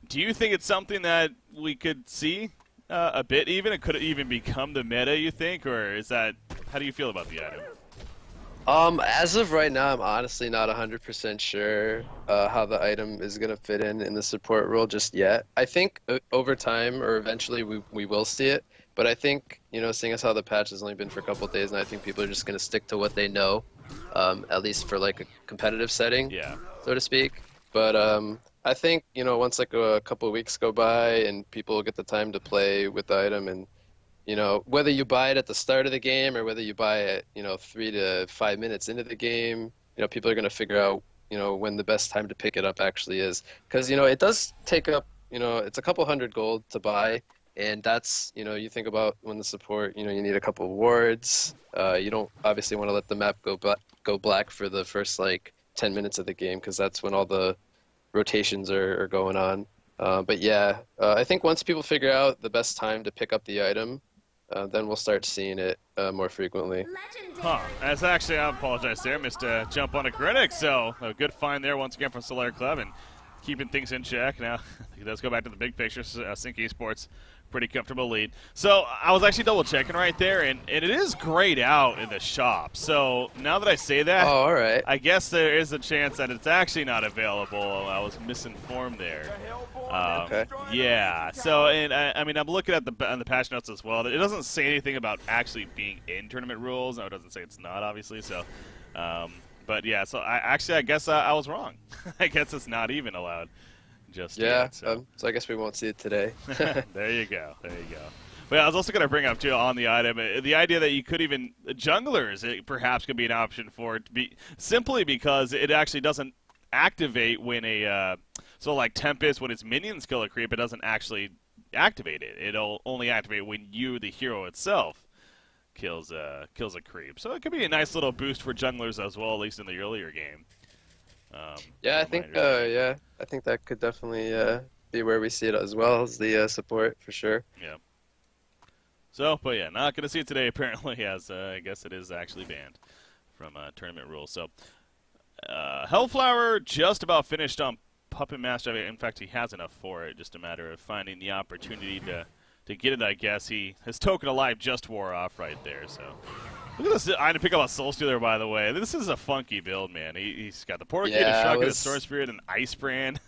do you think it's something that we could see a bit even? It could even become the meta, you think? Or is that, how do you feel about the item? As of right now, I'm honestly not 100% sure how the item is going to fit in the support role just yet. I think over time or eventually we will see it, but I think, you know, seeing as how the patch has only been for a couple of days, and I think people are just going to stick to what they know, at least for like a competitive setting, Yeah. so to speak. But I think, you know, once like a couple of weeks go by and people get the time to play with the item and you know, whether you buy it at the start of the game or whether you buy it, you know, 3 to 5 minutes into the game, you know, people are going to figure out, you know, when the best time to pick it up actually is. Because, you know, it does take up, you know, it's a couple hundred gold to buy. And that's, you know, you think about when the support, you know, you need a couple of wards. You don't obviously want to let the map go black for the first, like, 10 minutes of the game because that's when all the rotations are going on. But yeah, I think once people figure out the best time to pick up the item, then we'll start seeing it more frequently. Huh. That's actually, I apologize there. Missed a jump on a Grinic, so a good find there once again from SolC Club and keeping things in check. Now, let's go back to the big picture. Sync Esports, pretty comfortable lead. So I was actually double checking right there, and it is grayed out in the shop. So now that I say that, Oh, all right. I guess there is a chance that it's actually not available. I was misinformed there. Okay. Yeah. So, and I mean, I'm looking at on the patch notes as well. It doesn't say anything about actually being in tournament rules. No, it doesn't say it's not, obviously. So, but yeah. So I guess I was wrong. I guess it's not even allowed just Yeah. yet. So. So I guess we won't see it today. There you go. There you go. But I was also going to bring up, too, on the item, the idea that you could even, junglers, it perhaps could be an option for it to be, simply because it actually doesn't activate when so like Tempest, when its minions kill a creep, it doesn't actually activate it. It'll only activate when you, the hero itself, kills a creep. So it could be a nice little boost for junglers as well, at least in the earlier game. Yeah, I think I think that could definitely be where we see it as well as the support for sure. Yeah. So, but yeah, not going to see it today apparently, as I guess it is actually banned from tournament rules. So, Hellflower just about finished on Puppet Master. In fact, he has enough for it. Just a matter of finding the opportunity to get it, I guess. His token of life just wore off right there. So, look at this. I had to pick up a Soul Stealer, by the way. This is a funky build, man. He's got the Portal Key, the Shotgun, the Storm Spirit, and Ice Brand.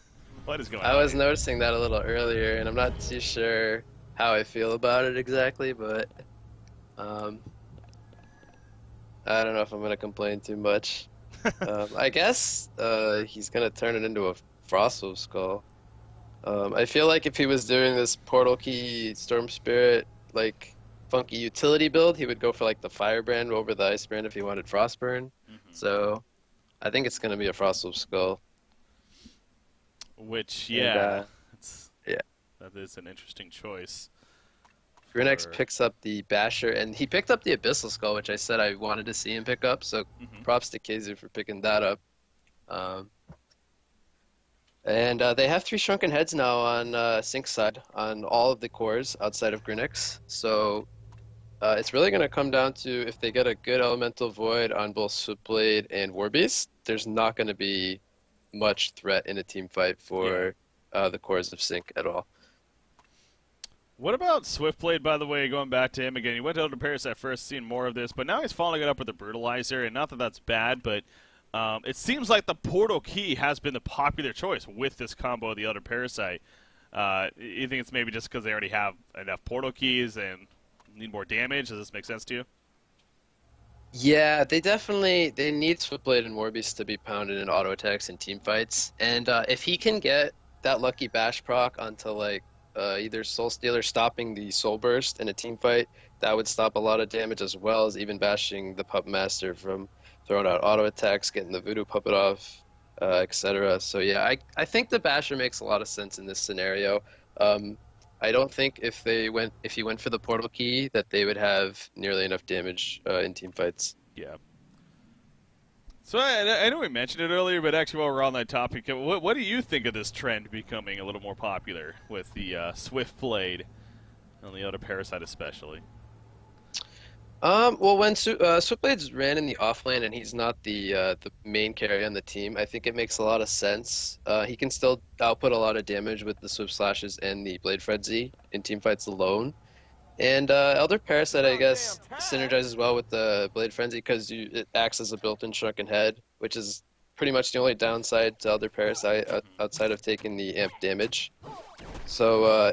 What is going on? I was noticing that a little earlier, and I'm not too sure how I feel about it exactly, but I don't know if I'm gonna complain too much. I guess he's gonna turn it into a Frostwolf Skull. I feel like if he was doing this Portal Key Storm Spirit like funky utility build, he would go for like the Firebrand over the Icebrand if he wanted Frostburn. Mm-hmm. So I think it's gonna be a Frostwolf Skull. Which, yeah, yeah, that is an interesting choice. Grinex picks up the Basher, and he picked up the Abyssal Skull, which I said I wanted to see him pick up, so props to KZ for picking that up. And they have 3 Shrunken Heads now on Sync side, on all of the cores outside of Grinex, so it's really going to come down to if they get a good Elemental Void on both Switchblade and Warbeast, there's not going to be much threat in a team fight for the cores of Sync at all. What about Swiftblade, by the way, going back to him again? He went to Elder Paris at first, seeing more of this, but now he's following it up with the Brutalizer, and not that that's bad, but it seems like the Portal Key has been the popular choice with this combo of the Elder Parasite. You think it's maybe just because they already have enough Portal Keys and need more damage? Does this make sense to you? Yeah, they need Switchblade and Morbius to be pounded in auto attacks and team fights. And if he can get that lucky bash proc onto like either Soul Stealer stopping the Soul Burst in a team fight, that would stop a lot of damage as well as even bashing the Puppet Master from throwing out auto attacks, getting the Voodoo Puppet off, etc. So yeah, I think the Basher makes a lot of sense in this scenario. Um, I don't think if he went for the portal key that they would have nearly enough damage in team fights. Yeah. So I know we mentioned it earlier, but actually while we're on that topic, what do you think of this trend becoming a little more popular with the Swift Blade on the other Parasite especially? Well, when Switchblades ran in the offlane and he's not the main carry on the team, I think it makes a lot of sense. He can still output a lot of damage with the Swift Slashes and the Blade Frenzy in team fights alone. And Elder Parasite, I guess, synergizes well with the Blade Frenzy because it acts as a built-in shrunken head, which is pretty much the only downside to Elder Parasite outside of taking the amp damage. So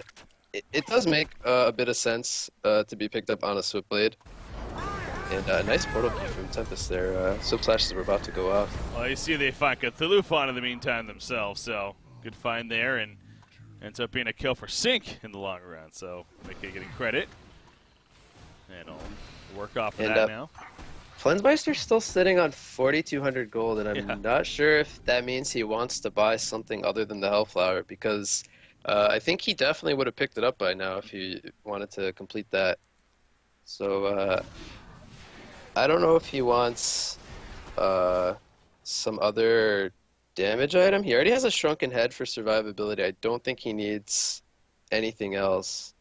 it does make a bit of sense to be picked up on a Switchblade. And a nice portal key from Tempest there. Swift Slashes were about to go off. Well, you see they find Cthulhu Fawn in the meantime themselves, so good find there, and ends up being a kill for Sync in the long run, so Mickey getting credit. And I'll work off of that now. Flensmeister's still sitting on 4,200 gold, and I'm not sure if that means he wants to buy something other than the Hellflower, because I think he definitely would have picked it up by now if he wanted to complete that. So I don't know if he wants some other damage item. He already has a Shrunken Head for survivability. I don't think he needs anything else.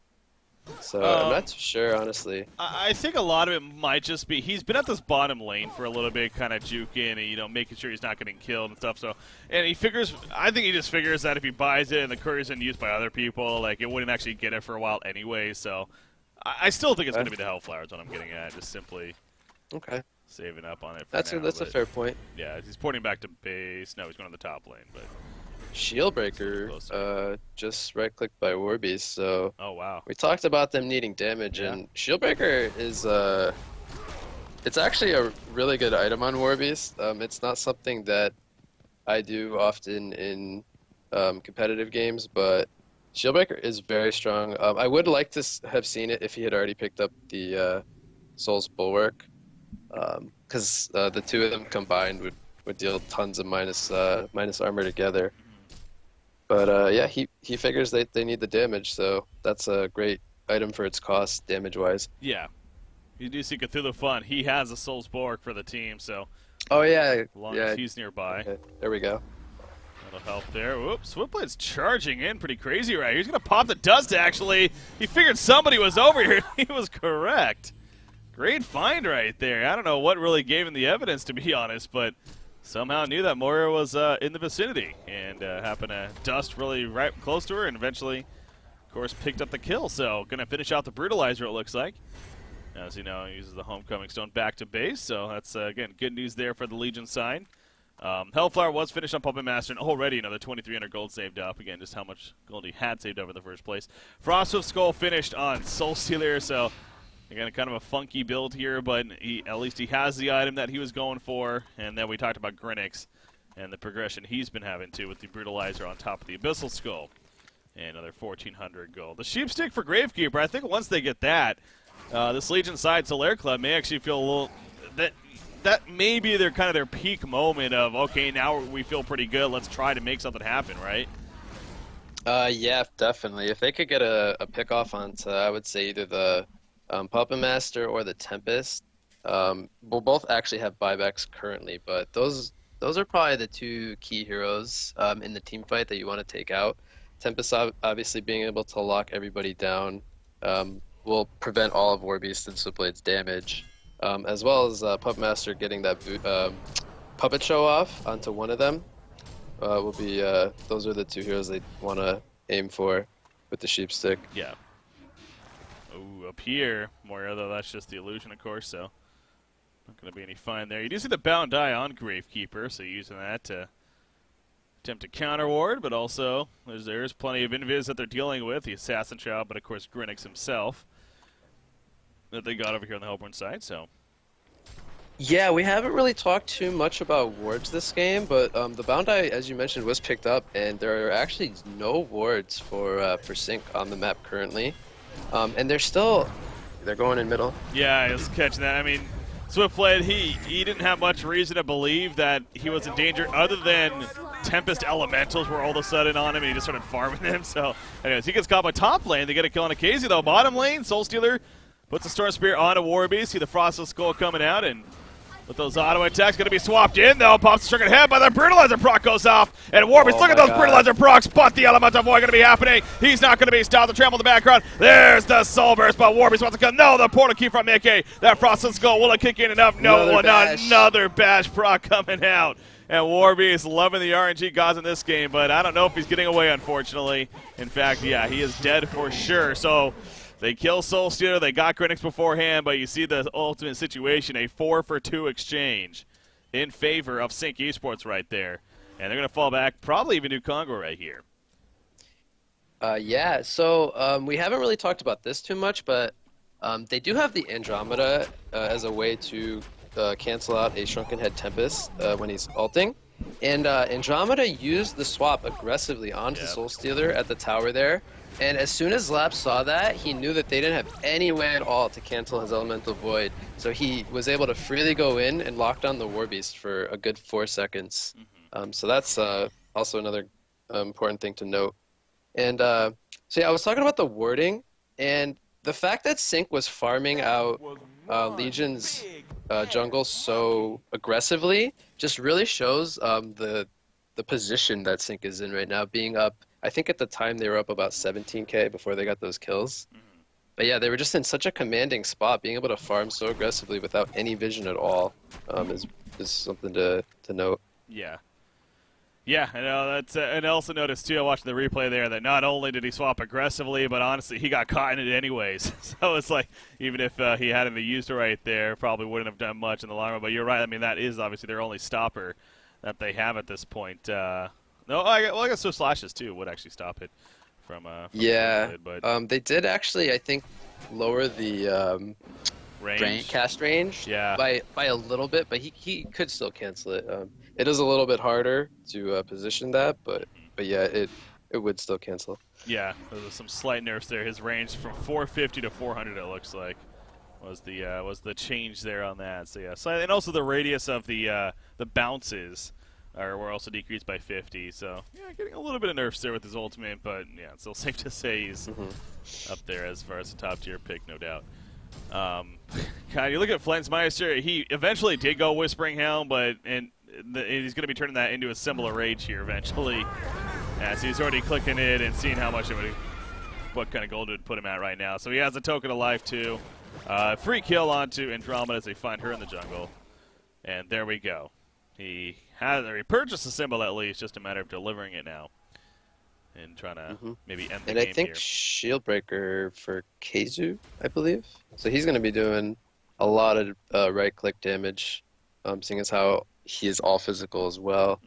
So I'm not too sure, honestly. I think a lot of it might just be he's been at this bottom lane for a little bit, kind of juking and making sure he's not getting killed and stuff. So, and he figures, I think he just figures that if he buys it and the courier's been used by other people, like it wouldn't actually get it for a while anyway. So, I still think it's going to be the Hellflower is what I'm getting at, just simply saving up on it. For that's a fair point. Yeah, he's porting back to base. No, he's going to the top lane, but. Shieldbreaker just right-clicked by Warbeast, so oh wow. We talked about them needing damage, and Shieldbreaker is it's actually a really good item on Warbeast. It's not something that I do often in competitive games, but Shieldbreaker is very strong. I would like to have seen it if he had already picked up the Soul's Bulwark, because the two of them combined would deal tons of minus armor together. But yeah, he figures they need the damage, so that's a great item for its cost, damage-wise. Yeah. You do see Cthulhu Fun. He has a Soul's Bulwark for the team, so... Oh, yeah. As long as he's nearby. Okay. There we go. That'll help there. Whoops, Switchblade's charging in pretty crazy right here. He's going to pop the dust, actually. He figured somebody was over here. He was correct. Great find right there. I don't know what really gave him the evidence, to be honest, but... somehow knew that Moira was in the vicinity and happened to dust really right close to her and eventually, of course, picked up the kill. So going to finish out the Brutalizer, it looks like. As you know, he uses the Homecoming Stone back to base. So that's, again, good news there for the Legion side. Hellflower was finished on Puppet Master and already another 2,300 gold saved up. Again, just how much gold he had saved up in the first place. Frostwolf Skull finished on Soul Stealer, so... again, kind of a funky build here, but at least he has the item that he was going for. And then we talked about Grinix and the progression he's been having, too, with the Brutalizer on top of the Abyssal Skull. And another 1,400 gold. The Sheepstick for Gravekeeper, I think once they get that, this Legion side Solaire Club may actually feel a little... that may be their kind of their peak moment of, okay, now we feel pretty good, let's try to make something happen, right? Yeah, definitely. If they could get a pick-off onto, I would say, either the... Puppet Master or the Tempest will both actually have buybacks currently, but those are probably the two key heroes in the team fight that you want to take out. Tempest obviously being able to lock everybody down will prevent all of Warbeast and Switchblade's damage, as well as Puppet Master getting that puppet show off onto one of them. Will be those are the two heroes they want to aim for with the Sheepstick. Yeah. Ooh, up here, Moira, though that's just the illusion, of course, so not going to be any fine there. You do see the Bound Die on Gravekeeper, so using that to attempt to counter ward, but also there's plenty of invis that they're dealing with, the Assassin Child, but of course Grinix himself that they got over here on the Hellborn side, so. Yeah, we haven't really talked too much about wards this game, but the Boundai, as you mentioned, was picked up, and there are actually no wards for Sync on the map currently. And they're going in middle. Yeah, I was catching that. I mean, Swiftblade, he didn't have much reason to believe that he was in danger other than Tempest Elementals were all of a sudden on him and he just started farming them. So, anyways, he gets caught by top lane. They get a kill on a Casey, though. Bottom lane, SolStealer puts the Storm Spear on a Warbeast. See the Frosted Skull coming out, and with those auto attacks, going to be swapped in, though. Pops the stricken head, but the Brutalizer proc goes off. And Warbeast, look at those Brutalizer procs, but the Elemental Void going to be happening. He's not going to be stopped. The trample in the background. There's the Soul Burst, but Warbeast wants to come. No, the Portal Key from Mickey. That Frosted Skull, will it kick in enough? No, another bash proc coming out. And Warbeast loving the RNG gods in this game, but I don't know if he's getting away, unfortunately. In fact, yeah, he is dead for sure. So they kill SolStealer, they got Grinix beforehand, but you see the ultimate situation, a 4-for-2 exchange in favor of Sync Esports right there. And they're going to fall back, probably even do Congo right here. Yeah, so we haven't really talked about this too much, but they do have the Andromeda as a way to cancel out a Shrunken Head Tempest when he's ulting. And Andromeda used the swap aggressively onto SolStealer at the tower there. And as soon as Lap saw that, he knew that they didn't have any way at all to cancel his Elemental Void. So he was able to freely go in and lock down the Warbeast for a good 4 seconds. So that's also another important thing to note. And so yeah, I was talking about the warding, and the fact that Sync was farming out Legion's jungle so aggressively just really shows the position that Sync is in right now, being up. I think at the time they were up about 17k before they got those kills. But yeah, they were just in such a commanding spot. Being able to farm so aggressively without any vision at all is something to note. Yeah. Yeah, I know that's and I also noticed too, watching the replay there, that not only did he swap aggressively, but honestly he got caught in it anyways. So it's like, even if he hadn't used it right there, probably wouldn't have done much in the long run. But you're right. I mean, that is obviously their only stopper that they have at this point. No, I guess Swift Slashes too would actually stop it from yeah, but they did actually, I think, lower the cast range by a little bit, but he could still cancel it. It is a little bit harder to position that, but yeah, it would still cancel. Yeah, there was some slight nerfs there. His range from 450 to 400, it looks like, was the change there on that. So yeah, and also the radius of the bounces were also decreased by 50. So yeah, getting a little bit of nerfs there with his ultimate, but yeah, it's still safe to say he's up there as far as a top tier pick, no doubt. God, you look at Flensmeister, he eventually did go Whispering Helm, but he's going to be turning that into a similar rage here eventually. So he's already clicking it and seeing how much what kind of gold it would put him at right now. So he has a token of life too. Free kill onto Andromeda as they find her in the jungle. And there we go. He purchased the symbol at least, just a matter of delivering it now. And trying to maybe end the game here. And I think Shield Breaker for Keizu, I believe. So he's going to be doing a lot of right-click damage, seeing as how he is all physical as well.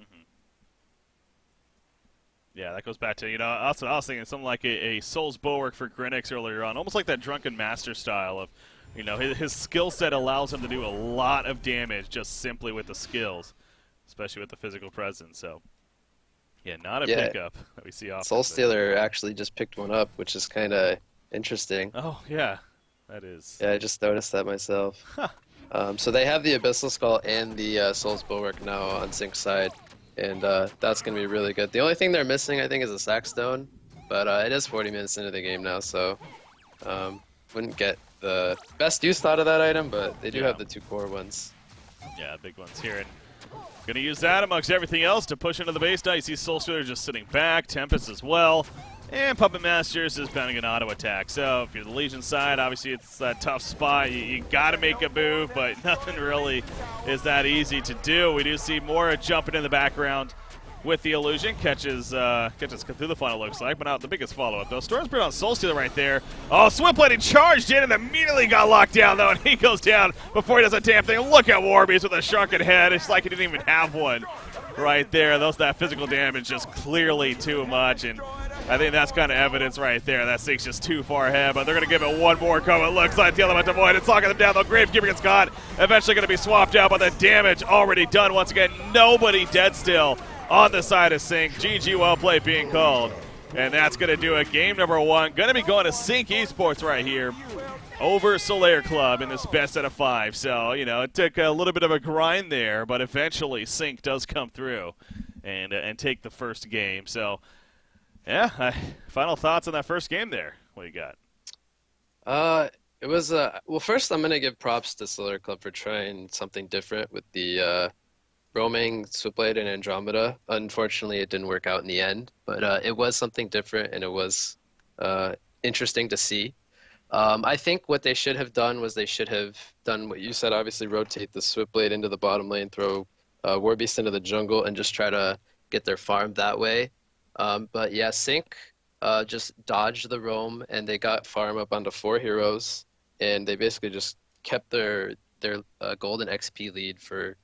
Yeah, that goes back to, also I was thinking something like a Soul's Bulwark for Grinix earlier on, almost like that Drunken Master style of, his skill set allows him to do a lot of damage just simply with the skills, especially with the physical presence. So, yeah, not a pickup that we see often. SolStealer actually just picked one up, which is kind of interesting. Oh, yeah, that is. Yeah, I just noticed that myself. Huh. So they have the Abyssal Skull and the Soul's Bulwark now on Sync's side, and that's going to be really good. The only thing they're missing, I think, is a Sackstone, but it is 40 minutes into the game now, so wouldn't get the best use out of that item, but they do have the 2 core ones. Yeah, big ones here. And going to use that amongst everything else to push into the base now. You see SolStealer just sitting back, Tempest as well. And Puppet Masters is pounding an auto attack. So if you're the Legion side, obviously it's that tough spot. You got to make a move, but nothing really is that easy to do. We do see Mora jumping in the background with the illusion. Catches through the funnel, looks like, but not the biggest follow-up, though. Storm Spirit on SolStealer right there. Oh, Swiftblade charged in and immediately got locked down, though, and he goes down before he does a damn thing. Look at Warbeast with a shrunken head. It's like he didn't even have one right there. That physical damage just clearly too much, and I think that's kind of evidence right there. That Sync's just too far ahead, but they're going to give it one more go. It looks like the element to avoid. It's locking them down, though. Gravekeeper gets caught. Eventually going to be swapped out, but the damage already done. Once again, nobody dead still on the side of Sync. GG, well played being called. And that's going to do it. Game number 1. Going to be going to Sync Esports right here over Solaire Club in this best out of 5. So, you know, it took a little bit of a grind there, but eventually Sync does come through and take the first game. So, yeah, final thoughts on that first game there. What do you got? It was well, first I'm gonna give props to Solaire Club for trying something different with the roaming Switchblade and Andromeda. Unfortunately, it didn't work out in the end, but it was something different and it was interesting to see. I think what they should have done was they should have done what you said, obviously rotate the Switchblade into the bottom lane, throw Warbeast into the jungle, and just try to get their farm that way. But yeah, Sync just dodged the roam, and they got farm up onto 4 heroes, and they basically just kept their golden XP lead for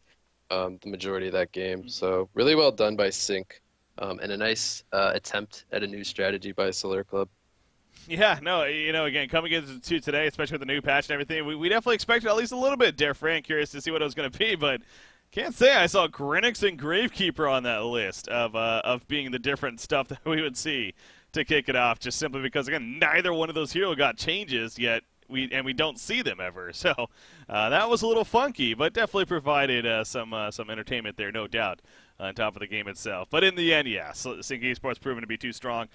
the majority of that game. So really well done by Sync, and a nice attempt at a new strategy by Solaire Club. Yeah, no, you know, again, coming into today, especially with the new patch and everything, we definitely expected at least a little bit different. Curious to see what it was going to be, but can't say I saw Grinix and Gravekeeper on that list of being the different stuff that we would see to kick it off, just simply because, again, neither one of those heroes got changes yet, we don't see them ever. So that was a little funky, but definitely provided some entertainment there, no doubt, on top of the game itself. But in the end, yeah, Sync Esports proven to be too strong.